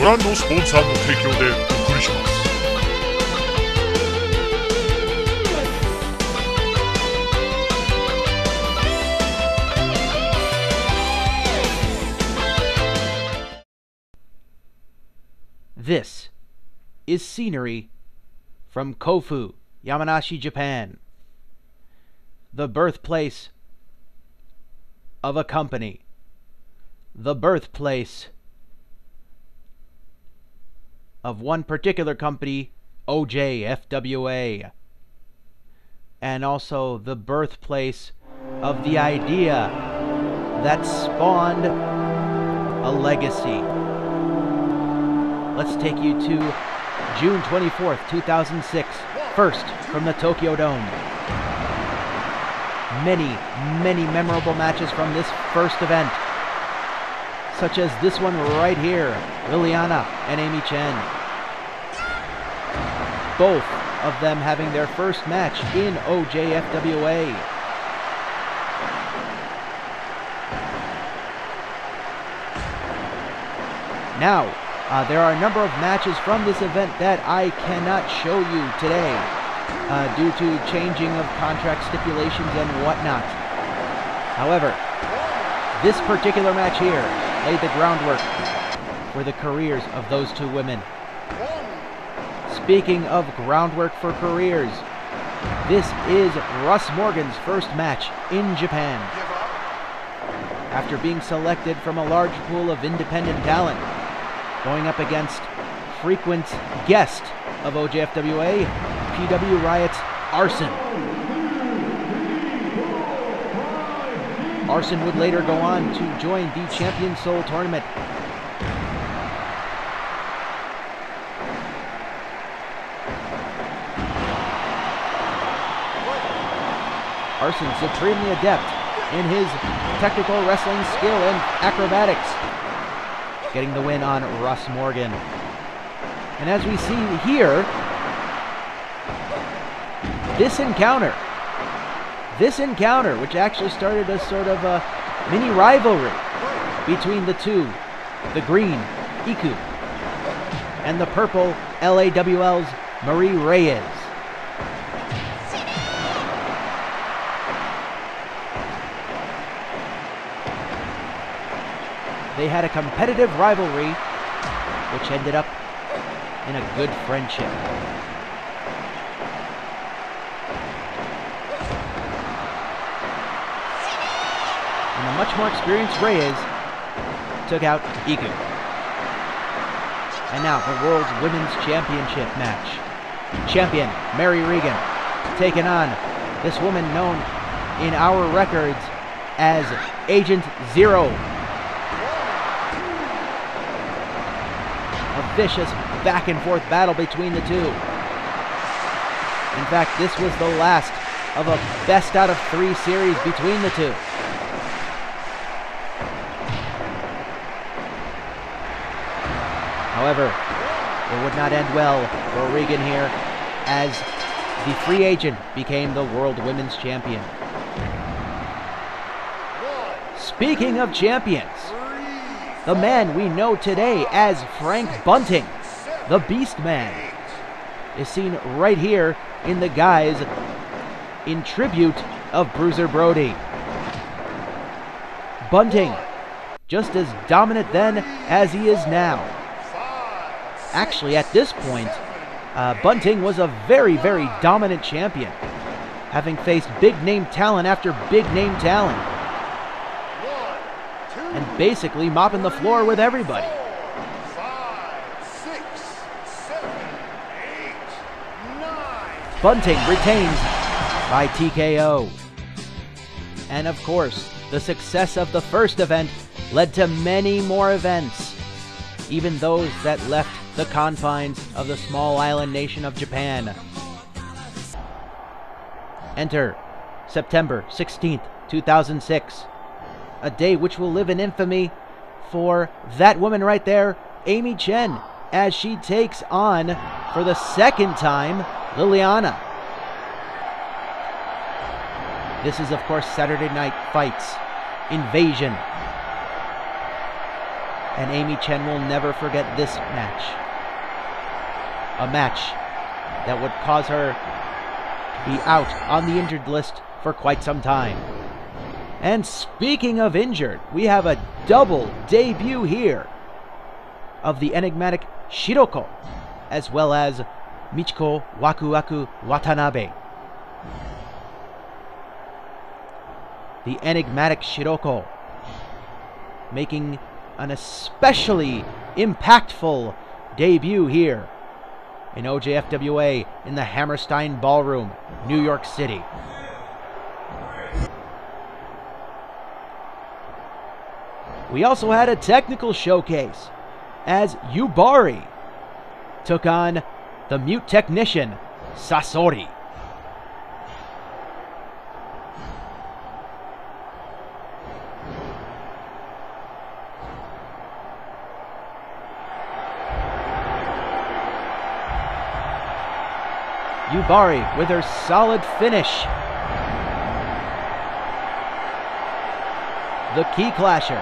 ご覧のスポンサーの提供でお送りします。This is scenery from Kofu, Yamanashi, Japan, the birthplace of a company, the birthplace of one particular company, OJ-FWA, and also the birthplace of the idea that spawned a legacy. Let's take you to June 24th, 2006, first from the Tokyo Dome. Many memorable matches from this first event, such as this one right here, Liliana and Amy Chen. Both of them having their first match in OJ-FWA. Now, there are a number of matches from this event that I cannot show you today due to changing of contract stipulations and whatnot. However, this particular match here laid the groundwork for the careers of those two women. Speaking of groundwork for careers, this is Russ Morgan's first match in Japan. After being selected from a large pool of independent talent, going up against frequent guest of OJ-FWA, PW Riot's Arson. Arson would later go on to join the Champion Soul tournament. Arson supremely adept in his technical wrestling skill and acrobatics, getting the win on Russ Morgan. And as we see here, this encounter, which actually started a sort of a mini rivalry between the two, the green, Iku, and the purple, LAWL's Marie Reyes. They had a competitive rivalry, which ended up in a good friendship. And the much more experienced Reyes took out Iku. And now the World's Women's Championship match. Champion Mary Regan taking on this woman known in our records as Agent Zero. A vicious back and forth battle between the two. In fact, this was the last of a best out of 3 series between the two. However, it would not end well for Regan here, as the free agent became the World Women's Champion. Speaking of champions, the man we know today as Frank Bunting, the Beast Man, is seen right here in the guise in tribute of Bruiser Brody. Bunting, just as dominant then as he is now. Actually, at this point, Bunting was a very dominant champion, having faced big-name talent after big-name talent, and basically mopping the floor with everybody. 5, 6, 7, 8, 9. Bunting retains by TKO. And of course, the success of the first event led to many more events, even those that left the confines of the small island nation of Japan. Enter September 16th, 2006. A day which will live in infamy for that woman right there, Amy Chen, as she takes on, for the second time, Liliana. This is, of course, Saturday Night Fights Invasion. And Amy Chen will never forget this match. A match that would cause her to be out on the injured list for quite some time. And speaking of injured, we have a double debut here of the enigmatic Shiroko, as well as Michiko Waku Waku Watanabe. The enigmatic Shiroko making an especially impactful debut here in OJ-FWA in the Hammerstein Ballroom, New York City. We also had a technical showcase as Yubari took on the mute technician Sasori. Yubari with her solid finish. The key clasher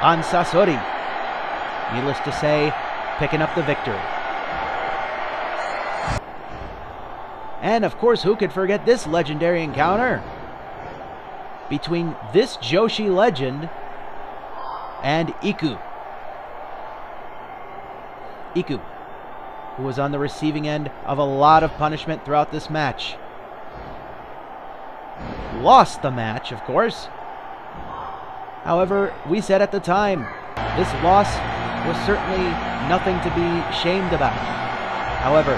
on Sasori. Needless to say, picking up the victory. And of course, who could forget this legendary encounter between this Joshi legend and Iku. Iku, who was on the receiving end of a lot of punishment throughout this match. Lost the match, of course. However, we said at the time, this loss was certainly nothing to be shamed about. However,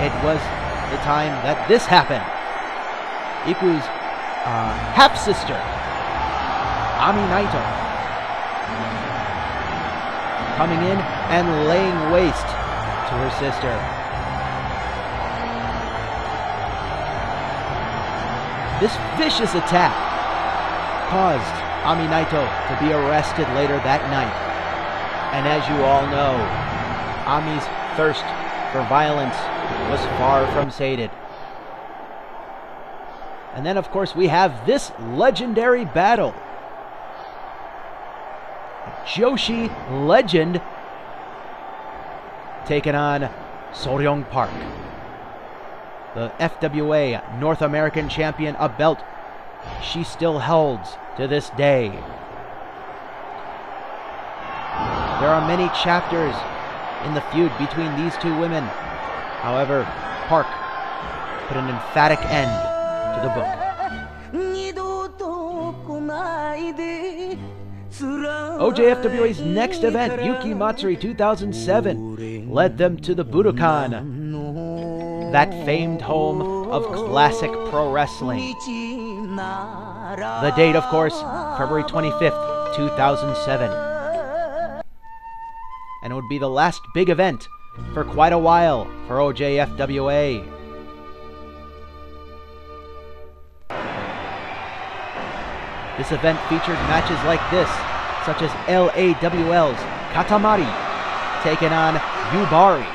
it was the time that this happened. Iku's half-sister, Ami Naito, coming in and laying waste to her sister. This vicious attack caused Ami Naito to be arrested later that night. And as you all know, Ami's thirst for violence was far from sated. And then, of course, we have this legendary battle. Joshi legend taking on Soryong Park, the FWA North American champion, a belt she still holds to this day. There are many chapters in the feud between these two women. However, Park put an emphatic end to the book. OJ-FWA's next event, Yuki Matsuri 2007, led them to the Budokan, that famed home of classic pro wrestling. The date, of course, February 25th, 2007. And it would be the last big event for quite a while for OJ-FWA. This event featured matches like this, such as LAWL's Katamari taking on Yubari.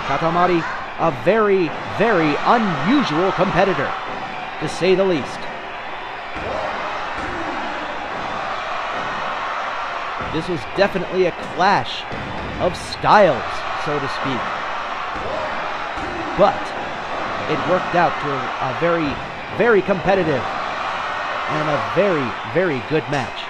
Katamari, a very, very unusual competitor, to say the least. This was definitely a clash of styles, so to speak. But it worked out to a very, very competitive and a very, very good match.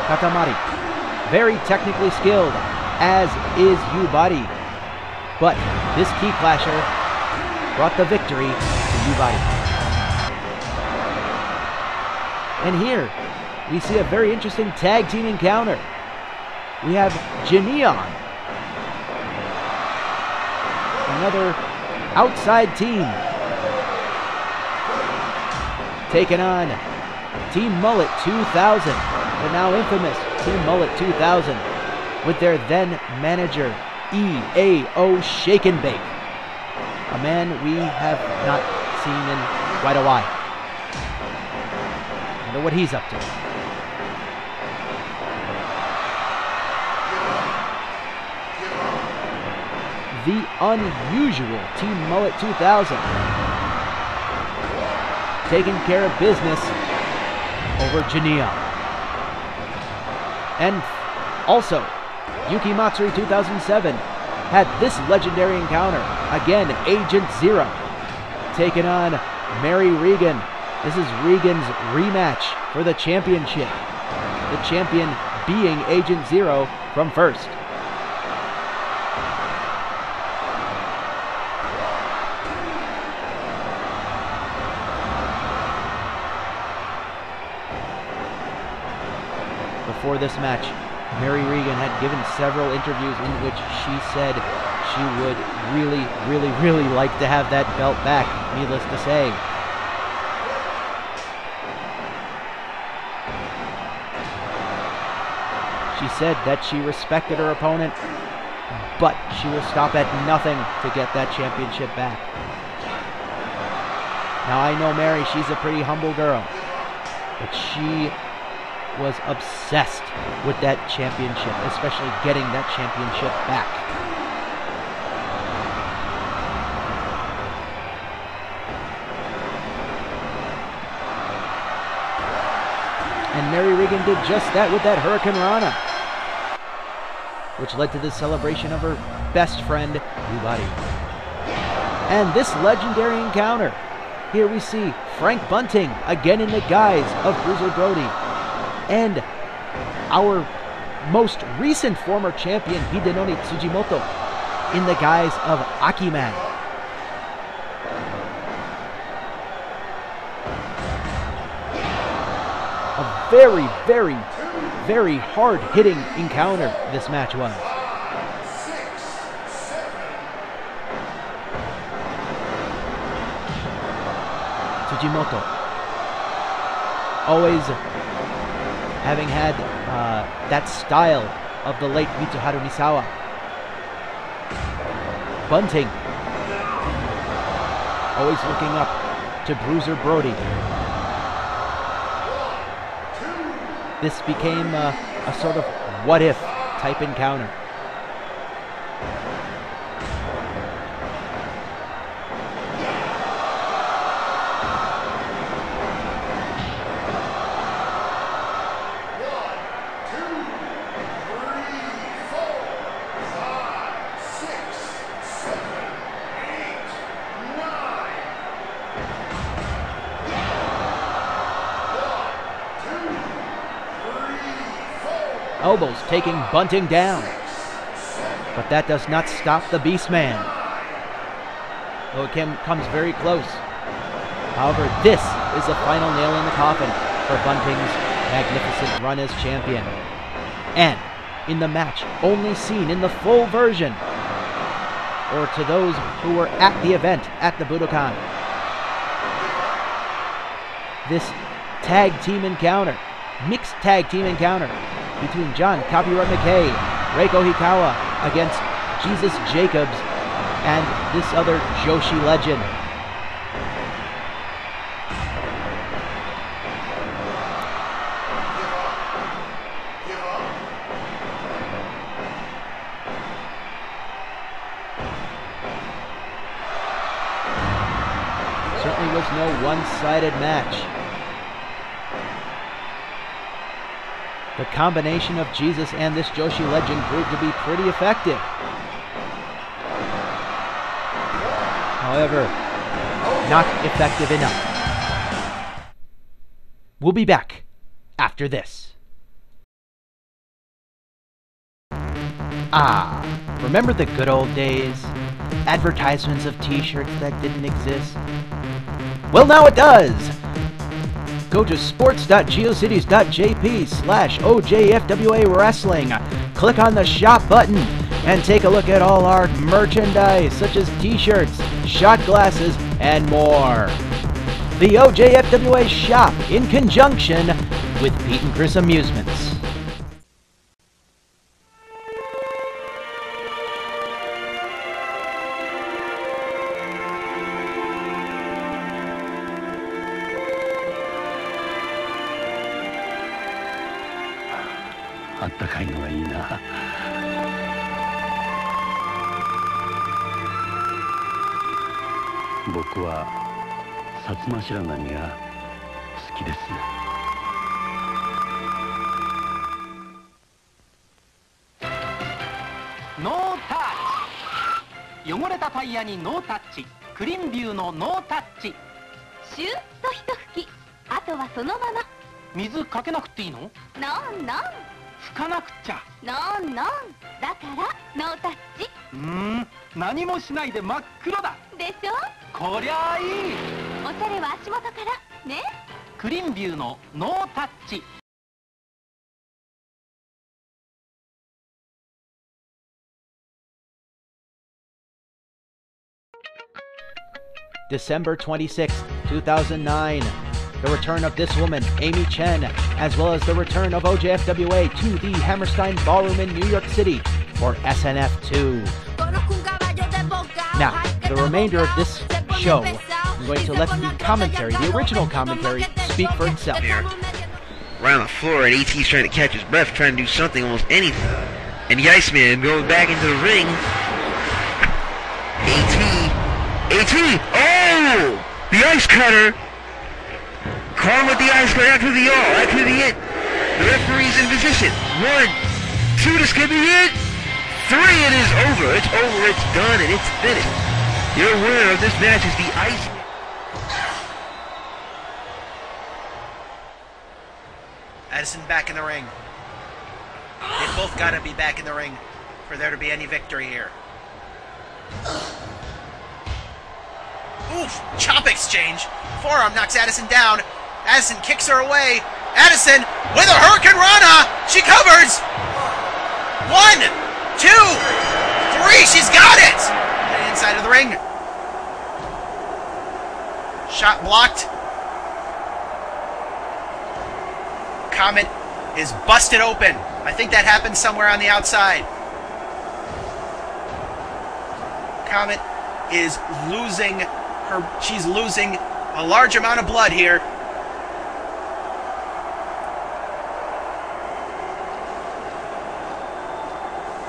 Katamari, very technically skilled, as is Yubari. But this key clasher brought the victory to Yubari. And here, we see a very interesting tag team encounter. We have Jineon, another outside team, taking on Team Mullet 2000. The now infamous Team Mullet 2000, with their then manager, EAO Shake and Bake. A man we have not seen in quite a while. Wonder what he's up to. The unusual Team Mullet 2000. Taking care of business over Janelle. And also, Yuki Matsuri 2007 had this legendary encounter. Again, Agent Zero taking on Mary Regan. This is Regan's rematch for the championship. The champion being Agent Zero from First. Before this match, Mary Regan had given several interviews in which she said she would really like to have that belt back, needless to say. She said that she respected her opponent, but she will stop at nothing to get that championship back. Now I know Mary, she's a pretty humble girl, but she was obsessed with that championship, especially getting that championship back. And Mary Regan did just that with that Hurricane Rana, which led to the celebration of her best friend, Yubari. And this legendary encounter, here we see Frank Bunting again in the guise of Bruiser Brody, and our most recent former champion, Hidenori Tsujimoto, in the guise of Aki-Man. A very hard-hitting encounter this match was. Tsujimoto, always having had that style of the late Mitsuharu Misawa. Bunting, always looking up to Bruiser Brody. This became a sort of what-if type encounter. Elbows taking Bunting down. But that does not stop the Beastman, though it comes very close. However, this is the final nail in the coffin for Bunting's magnificent run as champion. And in the match only seen in the full version, or to those who were at the event at the Budokan, this mixed tag team encounter between John Copyright McKay, Reiko Hikawa against Jesus Jacobs and this other Joshi legend. Certainly was no one-sided match. The combination of Jesus and this Joshi legend proved to be pretty effective. However, not effective enough. We'll be back after this. Remember the good old days? Advertisements of t-shirts that didn't exist? Well, now it does! Go to sports.geocities.jp/OJ-FWA Wrestling. Click on the shop button and take a look at all our merchandise, such as t-shirts, shot glasses, and more. The OJ-FWA shop in conjunction with Pete and Chris Amusements. ったかいのがいいな。僕は薩摩白波が好きです。ノータッチ。汚れたタイヤにノータッチ。クリーンビューのノータッチ。シュッと一吹き、あとはそのまま。水かけなくていいの？ノンノン。拭かなくっちゃ。ノンノン。だからノータッチ。何もしないで真っ黒だ。でしょ？こりゃあいい。おしゃれは足元からね。クリーンビューのノータッチ。December 26, 2009. The return of this woman, Amy Chen, as well as the return of OJ-FWA to the Hammerstein Ballroom in New York City for SNF 2. Now, for the remainder of this show, I'm going to let the commentary, the original commentary, speak for itself. Around the floor, and AT's trying to catch his breath, trying to do something, almost anything. And the Iceman going back into the ring. AT, oh! The ice cutter! Calling with the ice cutter after the all, after the hit. The referee's in position. 1, 2, this could be it. 3, it is over. It's over, it's done, and it's finished. Your winner of this match is the Iceman. Addison back in the ring. They both got to be back in the ring for there to be any victory here. Oof! Chop exchange. Forearm knocks Addison down. Addison kicks her away. Addison with a Hurricane Rana. She covers. 1, 2, 3. She's got it. Inside of the ring. Shot blocked. Comet is busted open. I think that happened somewhere on the outside. Comet is losing her. She's losing a large amount of blood here.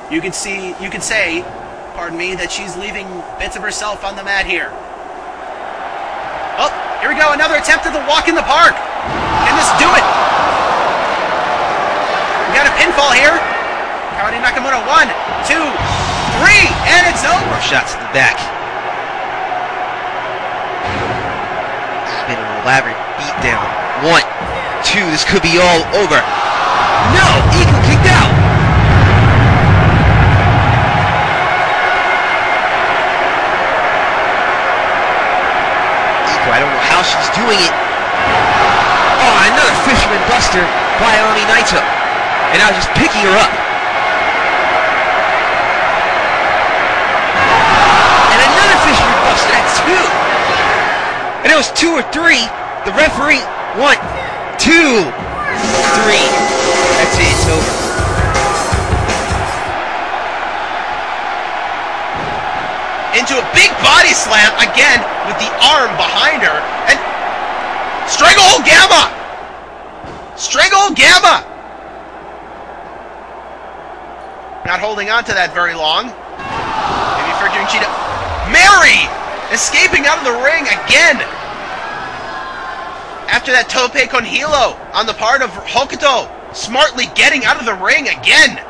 You can say, pardon me, that she's leaving bits of herself on the mat here. Oh, here we go, another attempt at the walk in the park. Can this do it? We got a pinfall here. Kaori Nakamura, 1, 2, 3, and it's over. Shots to the back. This has been an elaborate beatdown. 1, 2, this could be all over. No, Eagle kicked out. Eagle, I don't know how she's doing it. Oh, another Fisherman Buster by Ami Naito. And now just picking her up. And another Fisherman Buster, that's 2. And it was 2 or 3. The referee, 1, 2, 3. That's it, it's over. Into a big body slam, again, with the arm behind her. And Stranglehold Gamma! Stranglehold Gamma! Not holding on to that very long. Maybe figuring she'd... Mary! Escaping out of the ring again! After that tope con hilo on the part of Hokuto. Smartly getting out of the ring again!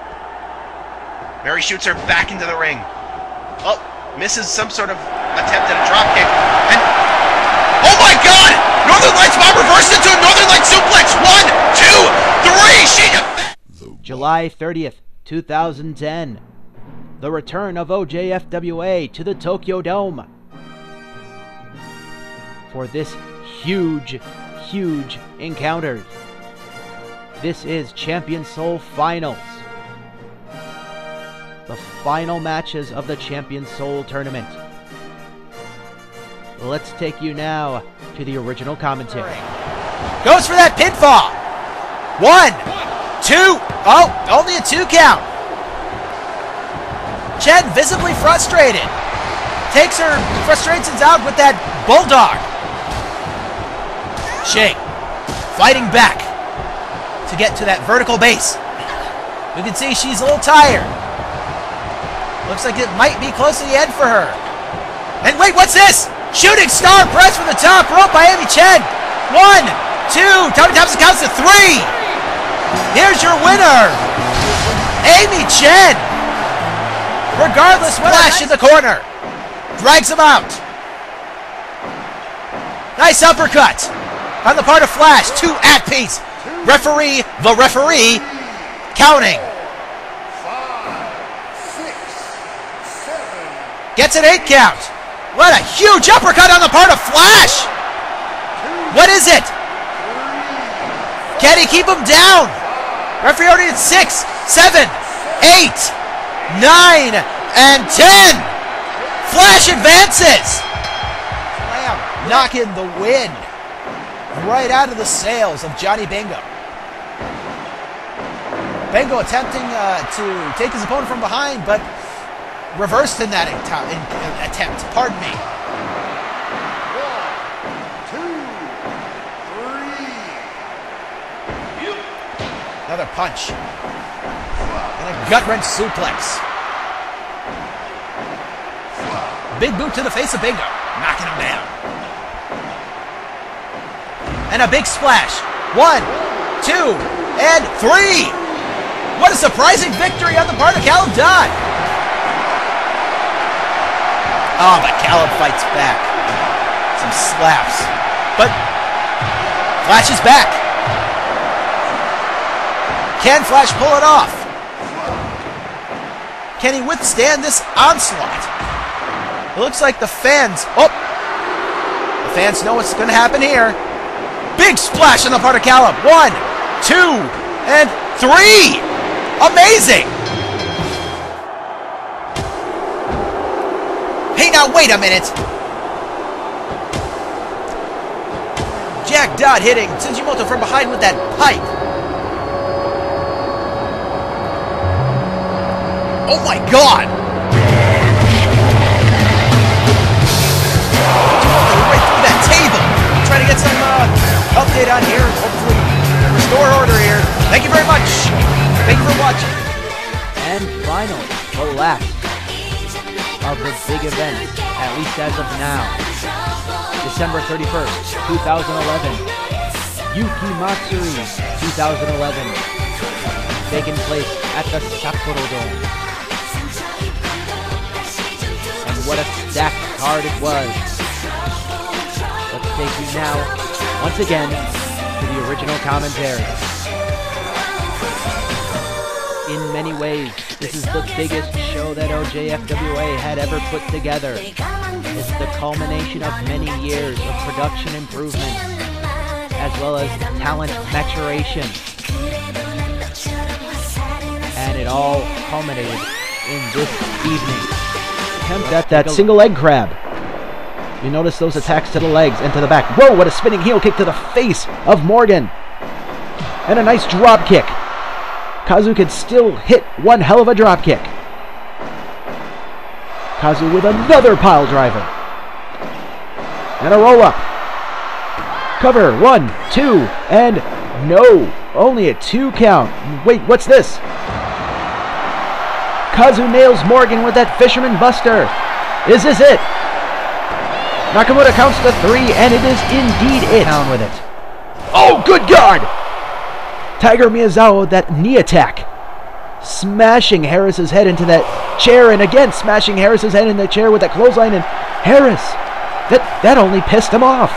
Mary shoots her back into the ring. Oh, misses some sort of attempt at a dropkick. And... Oh my god! Northern Lights bomb reversed into a Northern Lights suplex! 1, 2, 3! July 30th. 2010. The return of OJ-FWA to the Tokyo Dome for this huge encounter. This is Champion Soul Finals. The final matches of the Champion Soul tournament. Let's take you now to the original commentary. Goes for that pinfall! 1, 2, oh, only a 2 count. Chen visibly frustrated. Takes her frustrations out with that bulldog. Shane fighting back to get to that vertical base. You can see she's a little tired. Looks like it might be close to the end for her. And wait, what's this? Shooting star press from the top rope by Amy Chen. 1, 2, Tommy Thompson counts to 3. Here's your winner, Amy Chen. Regardless, Flash in the corner. Drags him out. Nice uppercut on the part of Flash. 2 at piece. Referee, the referee, counting. 5, 6, 7. Gets an 8 count. What a huge uppercut on the part of Flash. What is it? Can he keep him down? Referee already at 6, 7, 8, 9, and 10. Flash advances. Slam, knocking the wind right out of the sails of Johnny Bingo. Bingo attempting to take his opponent from behind, but reversed in that attempt. Pardon me. 1, 2, 3. Another punch. And a gut-wrench suplex. Big boot to the face of Bingo, knocking him down. And a big splash. 1, 2, and 3. What a surprising victory on the part of Callum Dodd. Oh, but Callum fights back. Some slaps. But Flash is back. Can Flash pull it off? Can he withstand this onslaught? It looks like the fans... Oh! The fans know what's going to happen here. Big splash on the part of Callum. 1, 2, and 3. Amazing! Hey, now wait a minute. Jack Dodd hitting Shinjimoto from behind with that pipe. Oh my God! Right through that table. Trying to get some update on here. Hopefully restore order here. Thank you very much. Thank you for watching. And finally, the last of the big event, at least as of now. December 31st, 2011. Yuki Matsuri 2011. Taking place at the Sapporo Dome. And what a stacked card it was. Let's take you now, once again, to the original commentary. In many ways, this is the biggest show that OJ-FWA had ever put together. It's the culmination of many years of production improvement, as well as talent maturation. And it all culminated in this evening. Attempt at that single leg grab. You notice those attacks to the legs and to the back. Whoa, what a spinning heel kick to the face of Morgan. And a nice drop kick. Kazu could still hit one hell of a drop kick. Kazu with another pile driver. And a roll up. Cover, 1, 2, and no. Only a 2 count. Wait, what's this? Kazu nails Morgan with that Fisherman Buster. Is this it? Nakamura counts to 3, and it is indeed it. Down with it. Oh, good God! Tiger Miyazawa, that knee attack. Smashing Harris's head into that chair, and again smashing Harris's head in the chair with that clothesline, and Harris, that only pissed him off.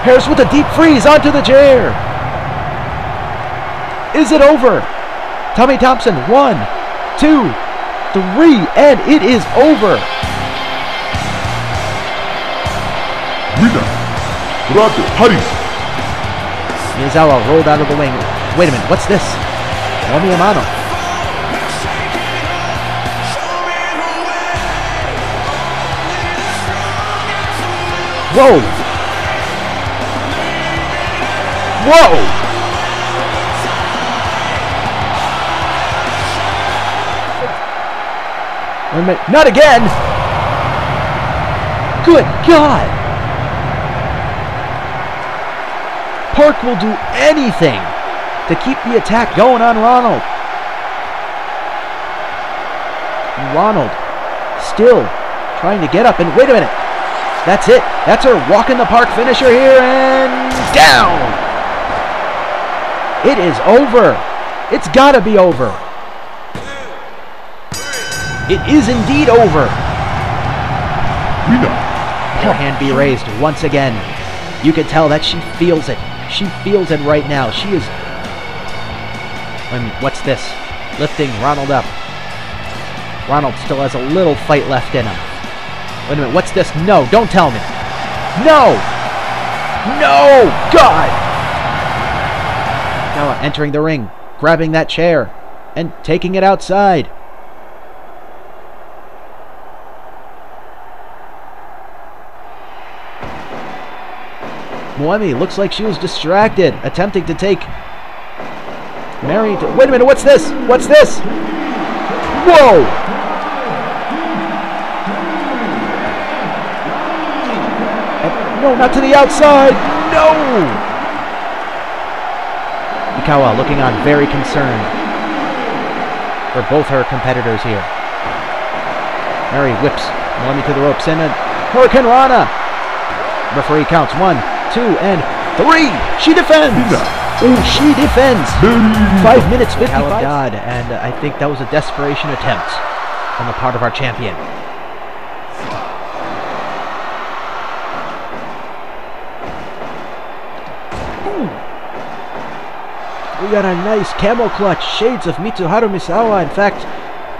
Harris with a deep freeze onto the chair. Is it over? Tommy Thompson, 1, 2, 3, and it is over. Winner, Brad Harris. Miyazawa rolled out of the ring. Wait a minute, what's this? Omi Amano. Whoa! Whoa! Wait a minute, not again! Good God! Park will do anything to keep the attack going on Ronald. Ronald still trying to get up, and wait a minute. That's it. That's her walk in the park finisher here, and down. It is over. It's got to be over. It is indeed over. Her hand be raised once again. You can tell that she feels it. She feels it right now. She is... what's this? Lifting Ronald up. Ronald still has a little fight left in him. Wait a minute, what's this? No, don't tell me. No! No! God! Now entering the ring, grabbing that chair, and taking it outside. Moemi looks like she was distracted, attempting to take Mary to... Wait a minute, what's this? What's this? Whoa! No, not to the outside! No! Mikawa looking on very concerned for both her competitors here. Mary whips Moemi to the ropes and a Hurricane Rana. Referee counts 1, 2, and 3. She defends. Oh, she defends. 5 minutes 55. God, and I think that was a desperation attempt on the part of our champion. Ooh. We got a nice camel clutch, shades of Mitsuharu Misawa. In fact,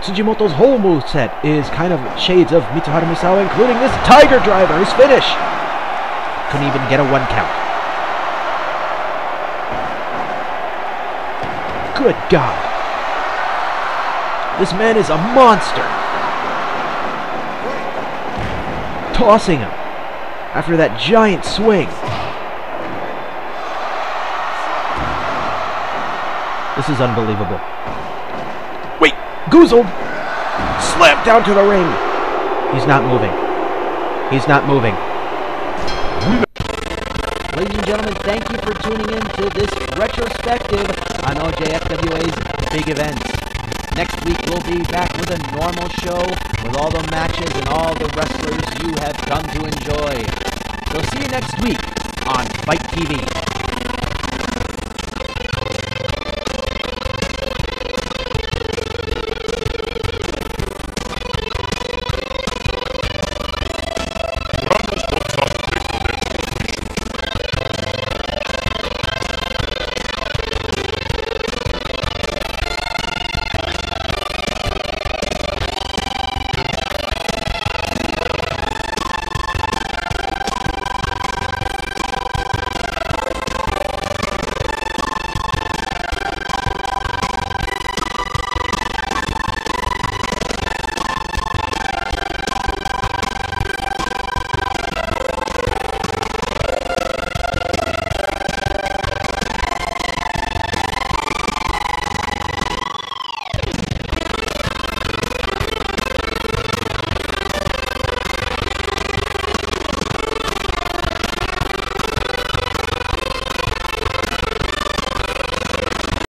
Tsujimoto's whole moveset is kind of shades of Mitsuharu Misawa, including this Tiger Driver, his finish. Couldn't even get a 1 count. Good God. This man is a monster. Tossing him after that giant swing. This is unbelievable. Wait, goozled. Slammed down to the ring. He's not moving. He's not moving. Ladies and gentlemen, thank you for tuning in to this retrospective on OJ-FWA's big events. Next week we'll be back with a normal show with all the matches and all the wrestlers you have come to enjoy. So see you next week on Fight TV.